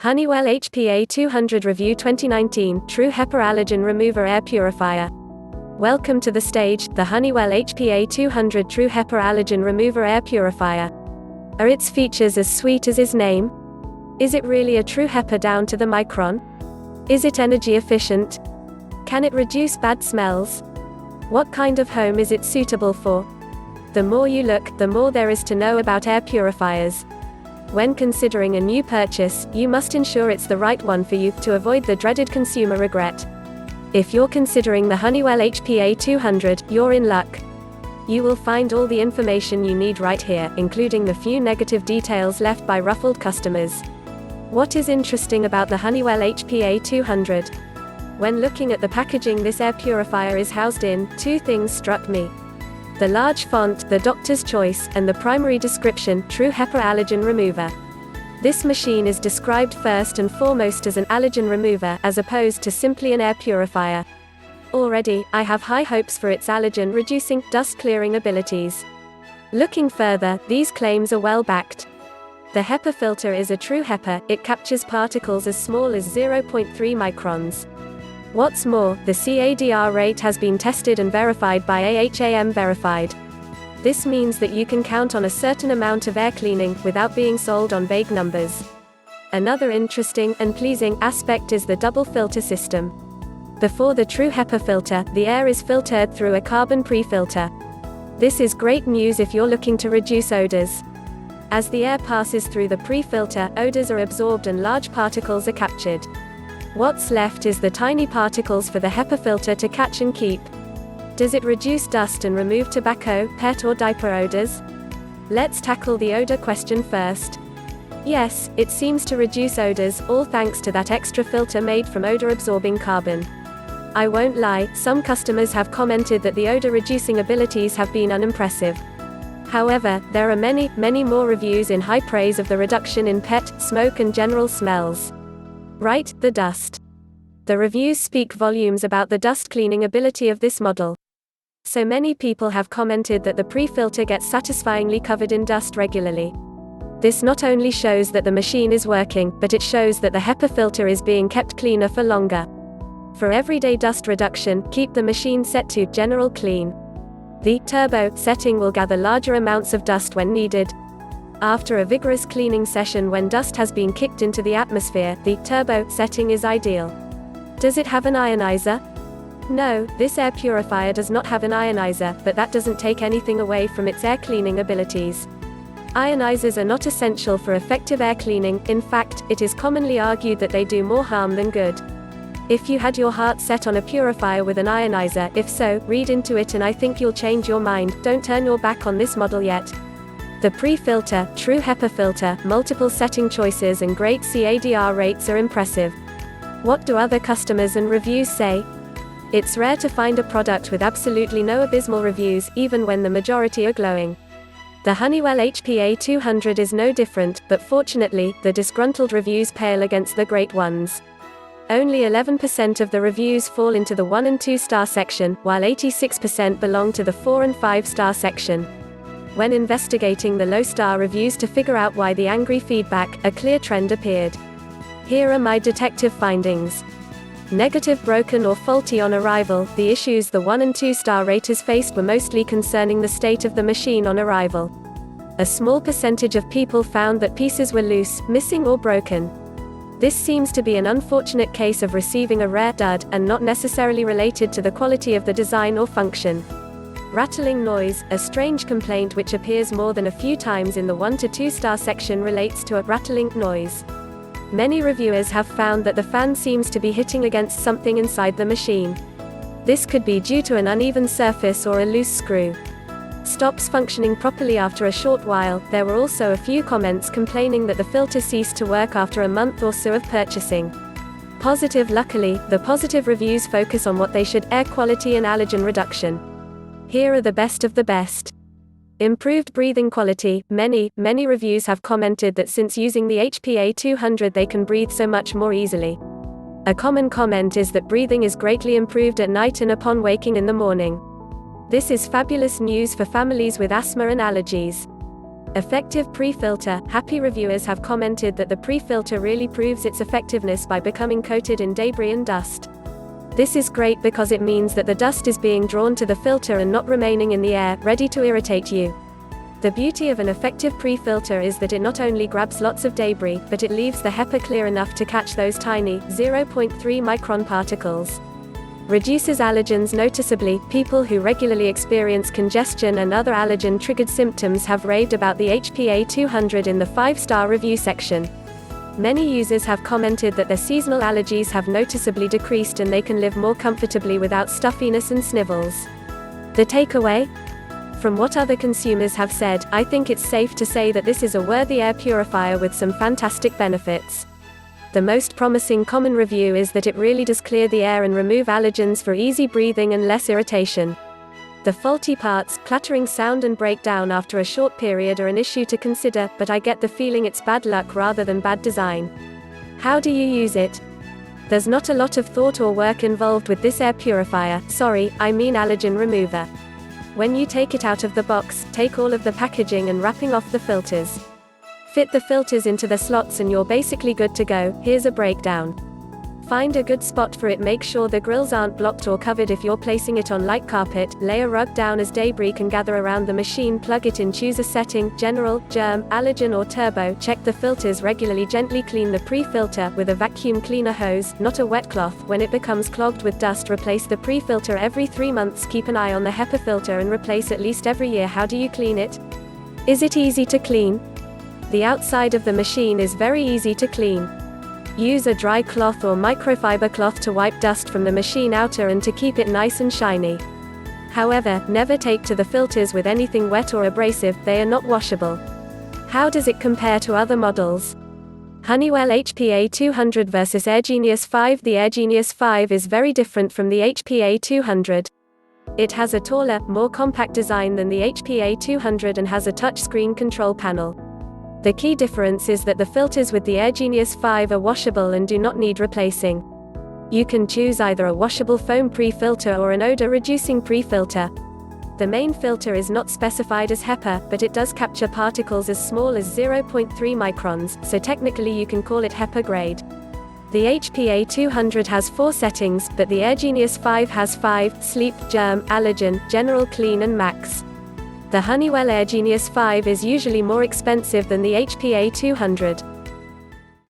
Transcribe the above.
Honeywell HPA300 Review 2019 True HEPA Allergen Remover Air Purifier. Welcome to the stage, the Honeywell HPA300 True HEPA Allergen Remover Air Purifier. Are its features as sweet as its name? Is it really a true HEPA down to the micron? Is it energy efficient? Can it reduce bad smells? What kind of home is it suitable for? The more you look, the more there is to know about air purifiers. When considering a new purchase, you must ensure it's the right one for you, to avoid the dreaded consumer regret. If you're considering the Honeywell HPA300, you're in luck. You will find all the information you need right here, including the few negative details left by ruffled customers. What is interesting about the Honeywell HPA300? When looking at the packaging this air purifier is housed in, two things struck me. The large font, the doctor's choice, and the primary description, True HEPA Allergen Remover. This machine is described first and foremost as an allergen remover, as opposed to simply an air purifier. Already, I have high hopes for its allergen-reducing, dust-clearing abilities. Looking further, these claims are well backed. The HEPA filter is a true HEPA, it captures particles as small as 0.3 microns. What's more, the CADR rate has been tested and verified by AHAM Verified. This means that you can count on a certain amount of air cleaning, without being sold on vague numbers. Another interesting and pleasing aspect is the double filter system. Before the true HEPA filter, the air is filtered through a carbon pre-filter. This is great news if you're looking to reduce odors. As the air passes through the pre-filter, odors are absorbed and large particles are captured. What's left is the tiny particles for the HEPA filter to catch and keep. Does it reduce dust and remove tobacco, pet or diaper odors? Let's tackle the odor question first. Yes, it seems to reduce odors, all thanks to that extra filter made from odor-absorbing carbon. I won't lie, some customers have commented that the odor-reducing abilities have been unimpressive. However, there are many, many more reviews in high praise of the reduction in pet, smoke and general smells. Right, the dust. The reviews speak volumes about the dust cleaning ability of this model. So many people have commented that the pre-filter gets satisfyingly covered in dust regularly. This not only shows that the machine is working, but it shows that the HEPA filter is being kept cleaner for longer. For everyday dust reduction, keep the machine set to General Clean. The Turbo setting will gather larger amounts of dust when needed. After a vigorous cleaning session when dust has been kicked into the atmosphere, the Turbo setting is ideal. Does it have an ionizer? No, this air purifier does not have an ionizer, but that doesn't take anything away from its air cleaning abilities. Ionizers are not essential for effective air cleaning, in fact, it is commonly argued that they do more harm than good. If you had your heart set on a purifier with an ionizer, if so, read into it and I think you'll change your mind. Don't turn your back on this model yet. The pre-filter, true HEPA filter, multiple setting choices and great CADR rates are impressive. What do other customers and reviews say? It's rare to find a product with absolutely no abysmal reviews, even when the majority are glowing. The Honeywell HPA300 is no different, but fortunately, the disgruntled reviews pale against the great ones. Only 11% of the reviews fall into the 1 and 2 star section, while 86% belong to the 4 and 5 star section. When investigating the low-star reviews to figure out why the angry feedback, a clear trend appeared. Here are my detective findings. Negative, broken or faulty on arrival. The issues the 1 and 2 star raters faced were mostly concerning the state of the machine on arrival. A small percentage of people found that pieces were loose, missing or broken. This seems to be an unfortunate case of receiving a rare dud, and not necessarily related to the quality of the design or function. Rattling noise, a strange complaint which appears more than a few times in the 1 to 2 star section relates to a rattling noise. Many reviewers have found that the fan seems to be hitting against something inside the machine. This could be due to an uneven surface or a loose screw. Stops functioning properly after a short while. There were also a few comments complaining that the filter ceased to work after a month or so of purchasing. Positive. Luckily, the positive reviews focus on what they should: air quality and allergen reduction. Here are the best of the best. Improved breathing quality. Many reviews have commented that since using the HPA300 they can breathe so much more easily. A common comment is that breathing is greatly improved at night and upon waking in the morning. This is fabulous news for families with asthma and allergies. Effective pre-filter. Happy reviewers have commented that the pre-filter really proves its effectiveness by becoming coated in debris and dust. This is great because it means that the dust is being drawn to the filter and not remaining in the air, ready to irritate you. The beauty of an effective pre-filter is that it not only grabs lots of debris, but it leaves the HEPA clear enough to catch those tiny, 0.3 micron particles. Reduces allergens noticeably. People who regularly experience congestion and other allergen-triggered symptoms have raved about the HPA300 in the 5-star review section. Many users have commented that their seasonal allergies have noticeably decreased and they can live more comfortably without stuffiness and snivels. The takeaway? From what other consumers have said, I think it's safe to say that this is a worthy air purifier with some fantastic benefits. The most promising common review is that it really does clear the air and remove allergens for easy breathing and less irritation. The faulty parts, clattering sound and breakdown after a short period are an issue to consider, but I get the feeling it's bad luck rather than bad design. How do you use it? There's not a lot of thought or work involved with this air purifier, I mean allergen remover. When you take it out of the box, take all of the packaging and wrapping off the filters. Fit the filters into the slots and you're basically good to go. Here's a breakdown. Find a good spot for it. Make sure the grills aren't blocked or covered if you're placing it on light carpet. Lay a rug down as debris can gather around the machine. Plug it in. Choose a setting, general, germ, allergen or turbo. Check the filters regularly. Gently clean the pre-filter with a vacuum cleaner hose, not a wet cloth. When it becomes clogged with dust, replace the pre-filter every 3 months. Keep an eye on the HEPA filter and replace at least every year. How do you clean it? Is it easy to clean? The outside of the machine is very easy to clean. Use a dry cloth or microfiber cloth to wipe dust from the machine outer and to keep it nice and shiny. However, never take to the filters with anything wet or abrasive, they are not washable. How does it compare to other models? Honeywell HPA300 versus AirGenius 5. The AirGenius 5 is very different from the HPA300. It has a taller, more compact design than the HPA300 and has a touchscreen control panel. The key difference is that the filters with the AirGenius 5 are washable and do not need replacing. You can choose either a washable foam pre-filter or an odor-reducing pre-filter. The main filter is not specified as HEPA, but it does capture particles as small as 0.3 microns, so technically you can call it HEPA grade. The HPA300 has 4 settings, but the AirGenius 5 has 5: sleep, germ, allergen, general clean and max. The Honeywell AirGenius 5 is usually more expensive than the HPA300.